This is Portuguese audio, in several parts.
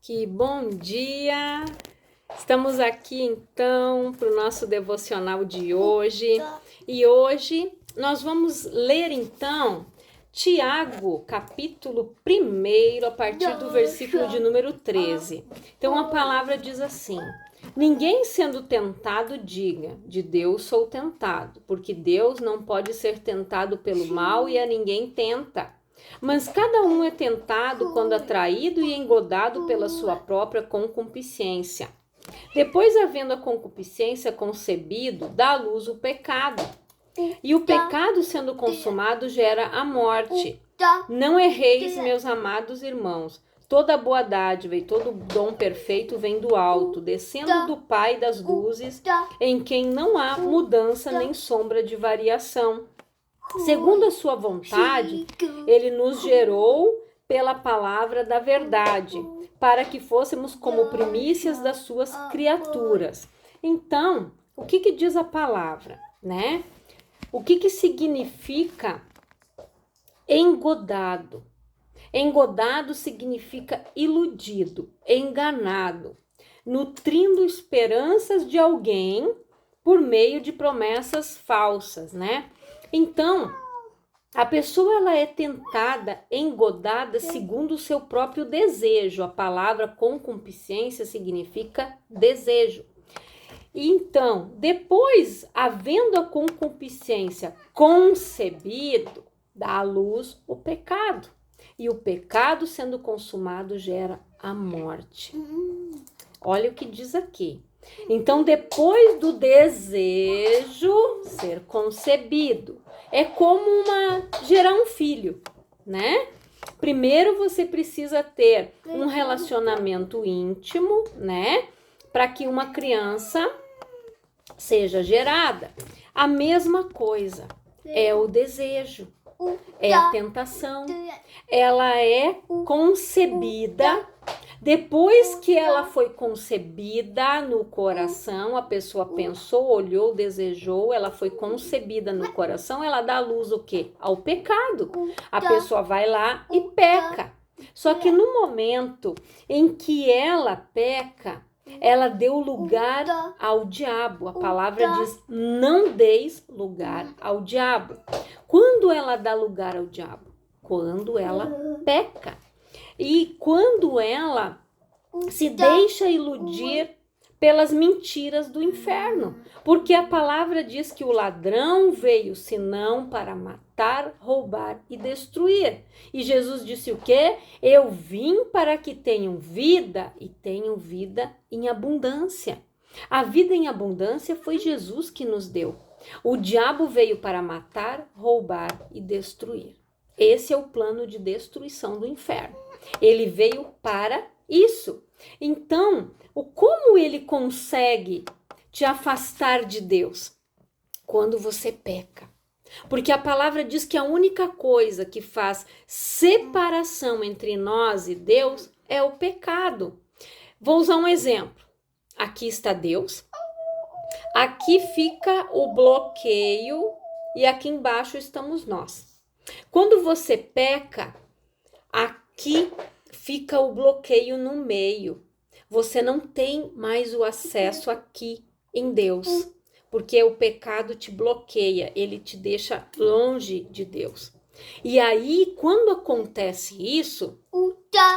Que bom dia! Estamos aqui então para o nosso devocional de hoje. E hoje nós vamos ler então Tiago, capítulo 1, a partir do versículo de número 13. Então a palavra diz assim: ninguém sendo tentado diga, de Deus sou tentado, porque Deus não pode ser tentado pelo mal e a ninguém tenta. Mas cada um é tentado quando atraído e engodado pela sua própria concupiscência. Depois, havendo a concupiscência concebido, dá à luz o pecado. E o pecado, sendo consumado, gera a morte. Não erreis, meus amados irmãos. Toda boa dádiva e todo dom perfeito vem do alto, descendo do Pai das luzes, em quem não há mudança nem sombra de variação. Segundo a sua vontade, ele nos gerou pela palavra da verdade, para que fôssemos como primícias das suas criaturas. Então, o que diz a palavra, né? O que significa engodado? Engodado significa iludido, enganado, nutrindo esperanças de alguém por meio de promessas falsas, né? Então, a pessoa ela é tentada, engodada segundo o seu próprio desejo. A palavra concupiscência significa desejo. Então, depois, havendo a concupiscência concebido, dá à luz o pecado. E o pecado sendo consumado gera a morte. Olha o que diz aqui. Então, depois do desejo ser concebido, é como gerar um filho, né? Primeiro você precisa ter um relacionamento íntimo, né? Para que uma criança seja gerada. A mesma coisa é o desejo, é a tentação. Ela é concebida. Depois que ela foi concebida no coração, a pessoa pensou, olhou, desejou, ela foi concebida no coração, ela dá luz o quê? Ao pecado. A pessoa vai lá e peca. Só que no momento em que ela peca, ela deu lugar ao diabo. A palavra diz, não deis lugar ao diabo. Quando ela dá lugar ao diabo? Quando ela peca. E quando ela se deixa iludir pelas mentiras do inferno. Porque a palavra diz que o ladrão veio senão para matar, roubar e destruir. E Jesus disse o quê? Eu vim para que tenham vida e tenham vida em abundância. A vida em abundância foi Jesus que nos deu. O diabo veio para matar, roubar e destruir. Esse é o plano de destruição do inferno. Ele veio para isso. Então, como ele consegue te afastar de Deus? Quando você peca. Porque a palavra diz que a única coisa que faz separação entre nós e Deus é o pecado. Vou usar um exemplo. Aqui está Deus. Aqui fica o bloqueio e aqui embaixo estamos nós. Quando você peca, aqui fica o bloqueio no meio. Você não tem mais o acesso aqui em Deus, porque o pecado te bloqueia, ele te deixa longe de Deus. E aí, quando acontece isso,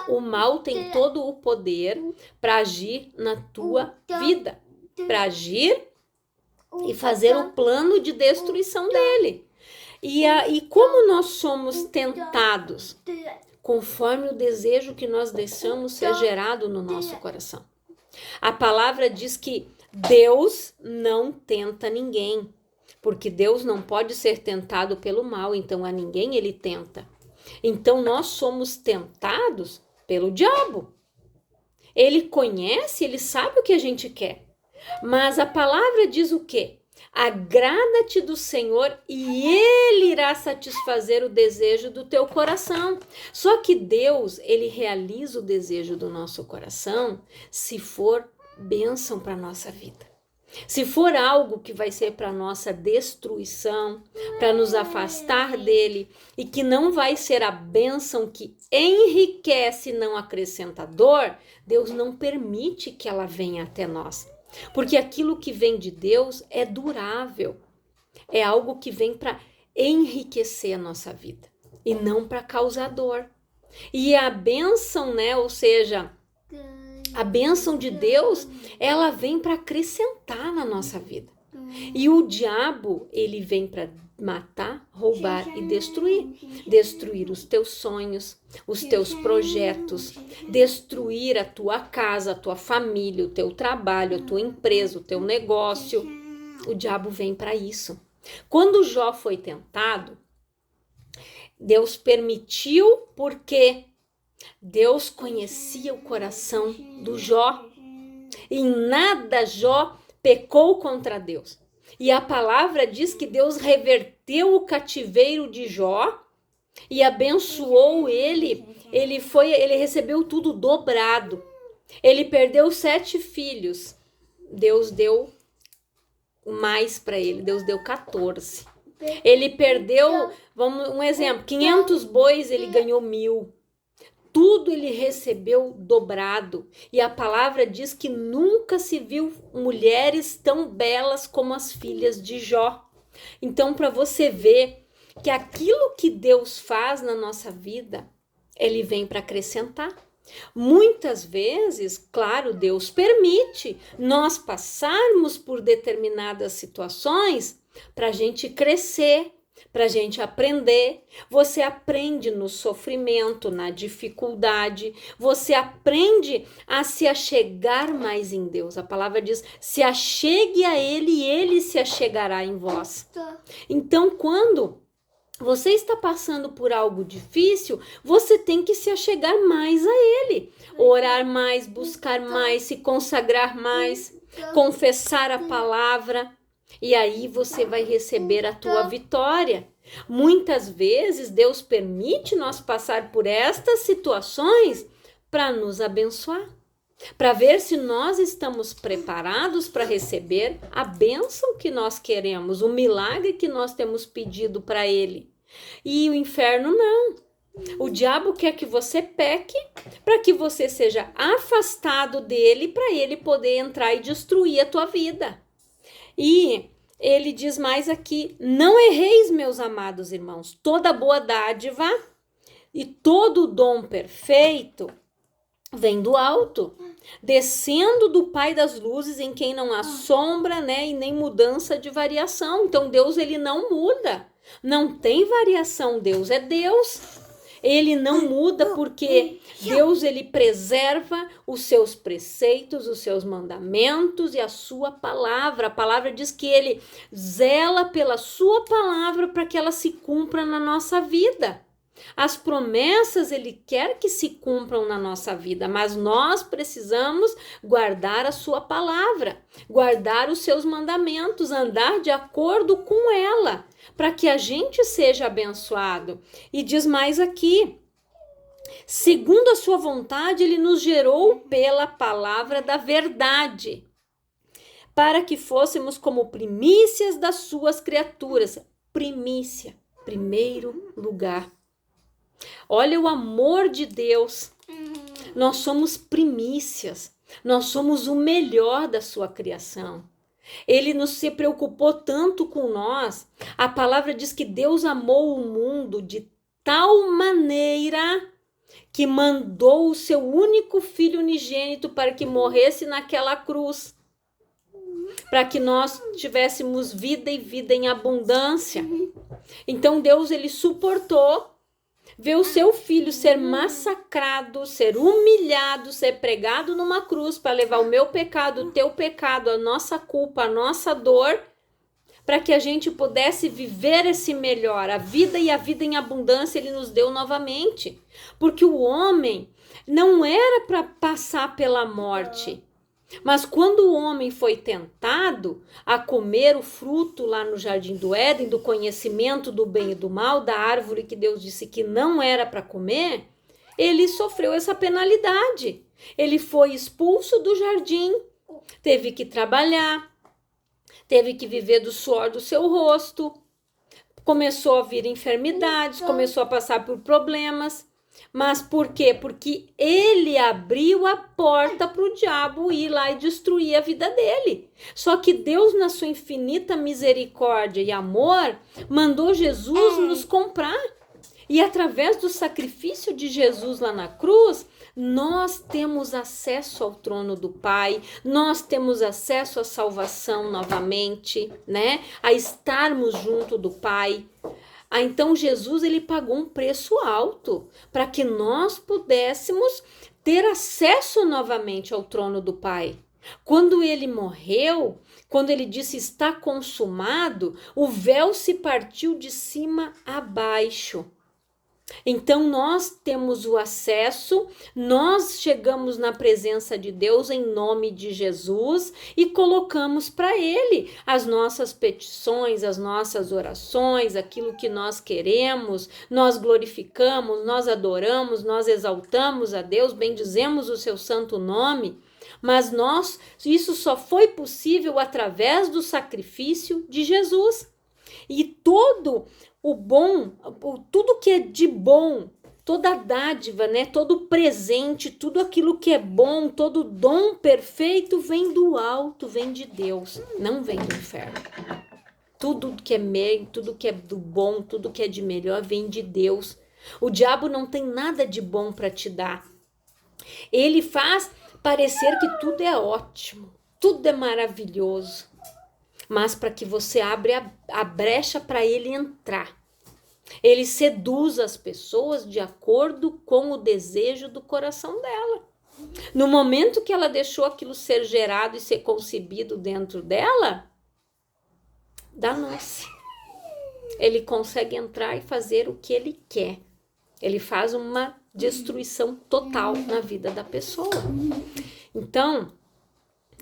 o mal tem todo o poder para agir na tua vida, para agir e fazer o plano de destruição dele. E como nós somos tentados? Conforme o desejo que nós deixamos ser gerado no nosso coração. A palavra diz que Deus não tenta ninguém, porque Deus não pode ser tentado pelo mal, então a ninguém ele tenta. Então nós somos tentados pelo diabo. Ele conhece, ele sabe o que a gente quer. Mas a palavra diz o quê? Agrada-te do Senhor e Ele irá satisfazer o desejo do teu coração. Só que Deus, Ele realiza o desejo do nosso coração se for bênção para a nossa vida. Se for algo que vai ser para nossa destruição, para nos afastar dele e que não vai ser a bênção que enriquece, não acrescenta dor, Deus não permite que ela venha até nós. Porque aquilo que vem de Deus é durável, é algo que vem para enriquecer a nossa vida e não para causar dor. E a bênção, né, ou seja, a bênção de Deus, ela vem para acrescentar na nossa vida. E o diabo, ele vem para matar, roubar e destruir. Destruir os teus sonhos, os teus projetos, destruir a tua casa, a tua família, o teu trabalho, a tua empresa, o teu negócio. O diabo vem para isso. Quando Jó foi tentado, Deus permitiu porque Deus conhecia o coração do Jó. Em nada Jó pecou contra Deus. E a palavra diz que Deus reverteu o cativeiro de Jó e abençoou ele. Ele recebeu tudo dobrado. Ele perdeu 7 filhos. Deus deu mais para ele. Deus deu 14. Ele perdeu, um exemplo, 500 bois, ele ganhou 1000. Tudo ele recebeu dobrado. E a palavra diz que nunca se viu mulheres tão belas como as filhas de Jó. Então, para você ver que aquilo que Deus faz na nossa vida, ele vem para acrescentar. Muitas vezes, claro, Deus permite nós passarmos por determinadas situações para a gente crescer, para a gente aprender. Você aprende no sofrimento, na dificuldade, você aprende a se achegar mais em Deus. A palavra diz, se achegue a Ele e Ele se achegará em vós. Então, quando você está passando por algo difícil, você tem que se achegar mais a Ele. Orar mais, buscar mais, se consagrar mais, confessar a palavra. E aí você vai receber a tua vitória. Muitas vezes Deus permite nós passar por estas situações para nos abençoar, para ver se nós estamos preparados para receber a bênção que nós queremos, o milagre que nós temos pedido para Ele. E o inferno não. O diabo quer que você peque para que você seja afastado dele, para ele poder entrar e destruir a tua vida. E ele diz mais aqui, não erreis, meus amados irmãos, toda boa dádiva e todo dom perfeito vem do alto, descendo do Pai das luzes, em quem não há sombra, né, e nem mudança de variação. Então Deus, ele não muda, não tem variação, Deus é Deus. Ele não muda porque Deus, ele preserva os seus preceitos, os seus mandamentos e a sua palavra. A palavra diz que ele zela pela sua palavra para que ela se cumpra na nossa vida. As promessas ele quer que se cumpram na nossa vida, mas nós precisamos guardar a sua palavra, guardar os seus mandamentos, andar de acordo com ela, para que a gente seja abençoado. E diz mais aqui, segundo a sua vontade, ele nos gerou pela palavra da verdade, para que fôssemos como primícias das suas criaturas. Primícia, primeiro lugar. Olha o amor de Deus. Nós somos primícias. Nós somos o melhor da sua criação. Ele nos se preocupou tanto com nós. A palavra diz que Deus amou o mundo de tal maneira que mandou o seu único filho unigênito para que morresse naquela cruz, para que nós tivéssemos vida e vida em abundância. Então Deus, ele suportou ver o seu filho ser massacrado, ser humilhado, ser pregado numa cruz para levar o meu pecado, o teu pecado, a nossa culpa, a nossa dor, para que a gente pudesse viver esse melhor. A vida e a vida em abundância ele nos deu novamente. Porque o homem não era para passar pela morte. Mas quando o homem foi tentado a comer o fruto lá no Jardim do Éden, do conhecimento do bem e do mal, da árvore que Deus disse que não era para comer, ele sofreu essa penalidade. Ele foi expulso do jardim, teve que trabalhar, teve que viver do suor do seu rosto, começou a vir enfermidades, começou a passar por problemas. Mas por quê? Porque ele abriu a porta para o diabo ir lá e destruir a vida dele. Só que Deus, na sua infinita misericórdia e amor, mandou Jesus nos comprar. E através do sacrifício de Jesus lá na cruz, nós temos acesso ao trono do Pai, nós temos acesso à salvação novamente, né? A estarmos junto do Pai. Então Jesus, ele pagou um preço alto para que nós pudéssemos ter acesso novamente ao trono do Pai. Quando ele morreu, quando ele disse está consumado, o véu se partiu de cima a baixo. Então nós temos o acesso, nós chegamos na presença de Deus em nome de Jesus e colocamos para Ele as nossas petições, as nossas orações, aquilo que nós queremos, nós glorificamos, nós adoramos, nós exaltamos a Deus, bendizemos o seu santo nome, mas isso só foi possível através do sacrifício de Jesus. E todo o bom, tudo que é de bom, toda dádiva, né? Todo presente, tudo aquilo que é bom, todo dom perfeito vem do alto, vem de Deus, não vem do inferno. Tudo que é meio, tudo que é do bom, tudo que é de melhor vem de Deus. O diabo não tem nada de bom para te dar. Ele faz parecer que tudo é ótimo, tudo é maravilhoso. Mas para que você abra a brecha para ele entrar. Ele seduz as pessoas de acordo com o desejo do coração dela. No momento que ela deixou aquilo ser gerado e ser concebido dentro dela, danou-se. Ele consegue entrar e fazer o que ele quer. Ele faz uma destruição total na vida da pessoa. Então,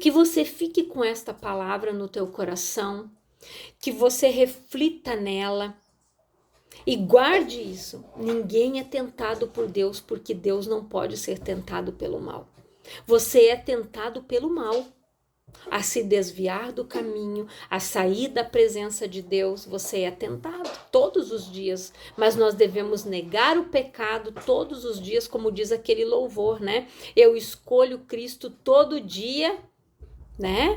que você fique com esta palavra no teu coração, que você reflita nela e guarde isso. Ninguém é tentado por Deus, porque Deus não pode ser tentado pelo mal. Você é tentado pelo mal, a se desviar do caminho, a sair da presença de Deus. Você é tentado todos os dias, mas nós devemos negar o pecado todos os dias, como diz aquele louvor, né? Eu escolho Cristo todo dia, né?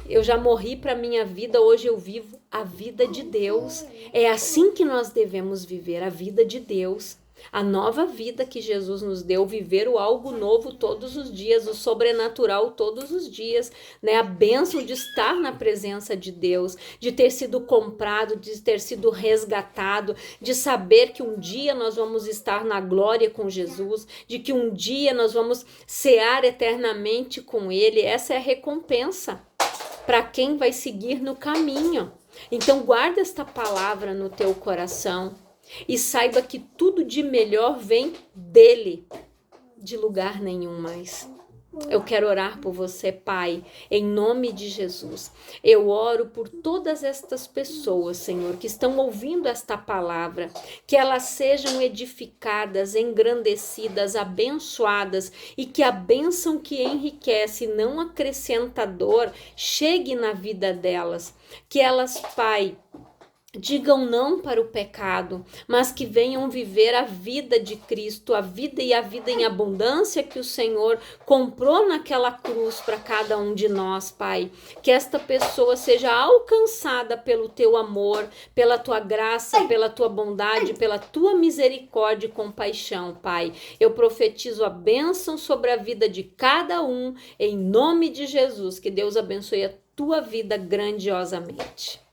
Eu já morri para minha vida, hoje eu vivo a vida de Deus. É assim que nós devemos viver, a vida de Deus. A nova vida que Jesus nos deu, viver o algo novo todos os dias, o sobrenatural todos os dias, né? A bênção de estar na presença de Deus, de ter sido comprado, de ter sido resgatado, de saber que um dia nós vamos estar na glória com Jesus, de que um dia nós vamos cear eternamente com Ele. Essa é a recompensa para quem vai seguir no caminho. Então guarda esta palavra no teu coração. E saiba que tudo de melhor vem dele, de lugar nenhum mais. Eu quero orar por você, Pai, em nome de Jesus. Eu oro por todas estas pessoas, Senhor, que estão ouvindo esta palavra, que elas sejam edificadas, engrandecidas, abençoadas, e que a bênção que enriquece, não acrescenta dor, chegue na vida delas. Que elas, Pai, digam não para o pecado, mas que venham viver a vida de Cristo, a vida e a vida em abundância que o Senhor comprou naquela cruz para cada um de nós, Pai. Que esta pessoa seja alcançada pelo teu amor, pela tua graça, pela tua bondade, pela tua misericórdia e compaixão, Pai. Eu profetizo a bênção sobre a vida de cada um, em nome de Jesus. Que Deus abençoe a tua vida grandiosamente.